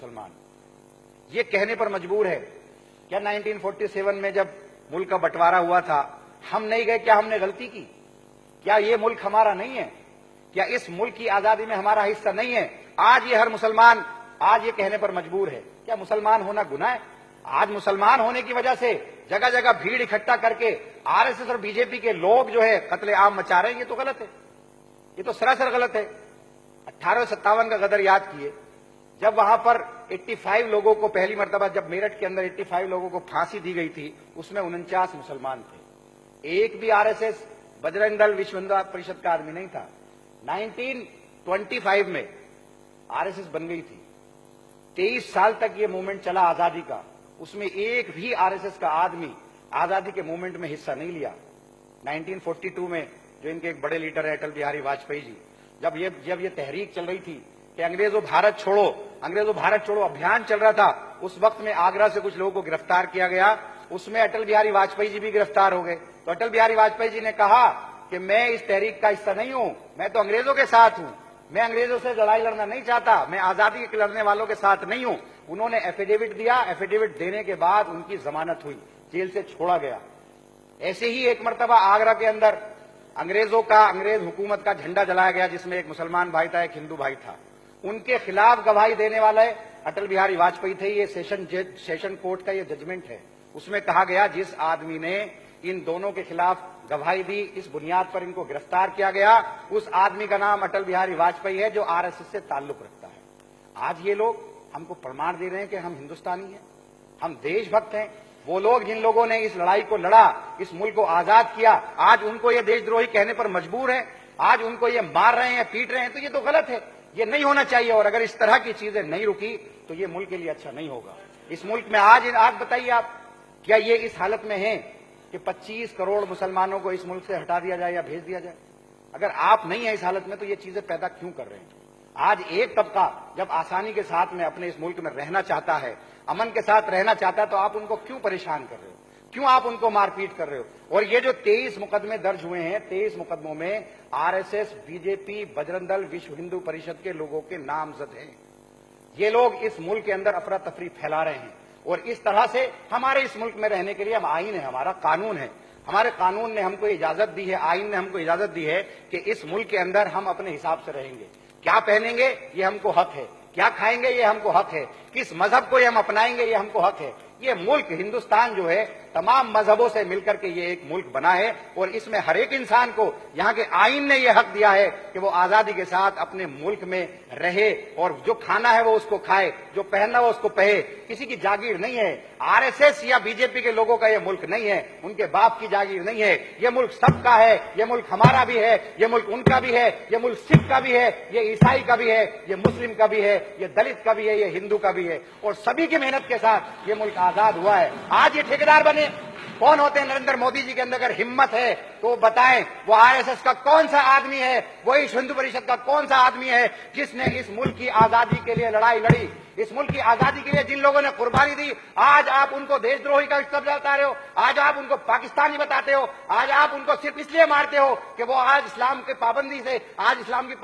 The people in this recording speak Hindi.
मुसलमान, ये कहने पर मजबूर है। क्या 1947 में जब मुल्क का बंटवारा हुआ था हम नहीं गए? क्या हमने गलती की? क्या ये मुल्क हमारा नहीं है? क्या इस मुल्क की आजादी में हमारा हिस्सा नहीं है? आज ये हर मुसलमान आज ये कहने पर मजबूर है। क्या मुसलमान होना गुनाह है? आज मुसलमान होने की वजह से जगह जगह भीड़ इकट्ठा करके आरएसएस और बीजेपी के लोग जो है कत्लेआम मचा रहे हैं, ये तो गलत है, ये तो सरासर गलत है। 1857 का गदर याद किए, जब वहां पर 85 लोगों को पहली मर्तबा, जब मेरठ के अंदर 85 लोगों को फांसी दी गई थी, उसमें 49 मुसलमान थे। एक भी आरएसएस, बजरंग दल, विश्व हिंदू परिषद का आदमी नहीं था। 1925 में आरएसएस बन गई थी, 23 साल तक ये मूवमेंट चला आजादी का, उसमें एक भी आरएसएस का आदमी आजादी के मूवमेंट में हिस्सा नहीं लिया। 1942 में जो इनके एक बड़े लीडर है अटल बिहारी वाजपेयी जी, जब ये तहरीक चल रही थी कि अंग्रेजों भारत छोड़ो अभियान चल रहा था, उस वक्त में आगरा से कुछ लोगों को गिरफ्तार किया गया, उसमें अटल बिहारी वाजपेयी जी भी गिरफ्तार हो गए। तो अटल बिहारी वाजपेयी जी ने कहा कि मैं इस तहरीक का हिस्सा नहीं हूं, मैं तो अंग्रेजों के साथ हूं, मैं अंग्रेजों से लड़ाई लड़ना नहीं चाहता, मैं आजादी के लड़ने वालों के साथ नहीं हूं। उन्होंने एफिडेविट दिया, एफिडेविट देने के बाद उनकी जमानत हुई, जेल से छोड़ा गया। ऐसे ही एक मर्तबा आगरा के अंदर अंग्रेज हुकूमत का झंडा जलाया गया, जिसमें एक मुसलमान भाई था, एक हिंदू भाई था। उनके खिलाफ गवाही देने वाले अटल बिहारी वाजपेयी थे। ये सेशन कोर्ट का ये जजमेंट है, उसमें कहा गया जिस आदमी ने इन दोनों के खिलाफ गवाही दी, इस बुनियाद पर इनको गिरफ्तार किया गया, उस आदमी का नाम अटल बिहारी वाजपेयी है, जो आरएसएस से ताल्लुक रखता है। आज ये लोग हमको प्रमाण दे रहे हैं कि हम हिंदुस्तानी हैं, हम देशभक्त हैं। वो लोग जिन लोगों ने इस लड़ाई को लड़ा, इस मुल्क को आजाद किया, आज उनको ये देशद्रोही कहने पर मजबूर है, आज उनको ये मार रहे हैं, पीट रहे हैं, तो ये तो गलत है, ये नहीं होना चाहिए। और अगर इस तरह की चीजें नहीं रुकी तो ये मुल्क के लिए अच्छा नहीं होगा। इस मुल्क में आज बताइए आप, क्या ये इस हालत में है कि 25 करोड़ मुसलमानों को इस मुल्क से हटा दिया जाए या भेज दिया जाए? अगर आप नहीं है इस हालत में तो ये चीजें पैदा क्यों कर रहे हैं? आज एक तबका जब आसानी के साथ में अपने इस मुल्क में रहना चाहता है, अमन के साथ रहना चाहता है, तो आप उनको क्यों परेशान कर रहे हो? क्यों आप उनको मारपीट कर रहे हो? और ये जो 23 मुकदमे दर्ज हुए हैं, 23 मुकदमों में आरएसएस, बीजेपी, बजरंग दल, विश्व हिंदू परिषद के लोगों के नामजद हैं। ये लोग इस मुल्क के अंदर अफरा तफरी फैला रहे हैं, और इस तरह से हमारे इस मुल्क में रहने के लिए हम आईन है, हमारा कानून है, हमारे कानून ने हमको इजाजत दी है, आईन ने हमको इजाजत दी है कि इस मुल्क के अंदर हम अपने हिसाब से रहेंगे। क्या पहनेंगे ये हमको हक है, क्या खाएंगे ये हमको हक है, किस मजहब को ये हम अपनाएंगे ये हमको हक है। ये मुल्क हिंदुस्तान जो है तमाम मजहबों से मिलकर के ये एक मुल्क बना है, और इसमें हर एक इंसान को यहाँ के आईन ने यह हक दिया है कि वो आजादी के साथ अपने मुल्क में रहे, और जो खाना है वो उसको खाए, जो पहनना वो उसको पहने। किसी की जागीर नहीं है, आरएसएस या बीजेपी के लोगों का ये मुल्क नहीं है, उनके बाप की जागीर नहीं है। ये मुल्क सबका है, ये मुल्क हमारा भी है, ये मुल्क उनका भी है, ये मुल्क सिख का भी है, ये ईसाई का भी है, ये मुस्लिम का भी है, ये दलित का भी है, ये हिंदू का भी है, और सभी की मेहनत के साथ ये मुल्क आजाद हुआ है। आज ये ठेकेदार बने कौन होते हैं? नरेंद्र मोदी जी के अंदर अगर हिम्मत है तो बताएं, वो आरएसएस का कौन सा आदमी है, वो विश्व हिंदू परिषद का कौन सा आदमी है जिसने इस मुल्क की आजादी के लिए लड़ाई लड़ी? इस मुल्क की आजादी के लिए जिन लोगों ने कुर्बानी दी, आज आप उनको देशद्रोही का शब्द बता रहे हो, आज आप उनको पाकिस्तानी बताते हो, आज आप उनको सिर्फ इसलिए मारते हो कि वो आज इस्लाम की पाबंदी से, आज इस्लाम की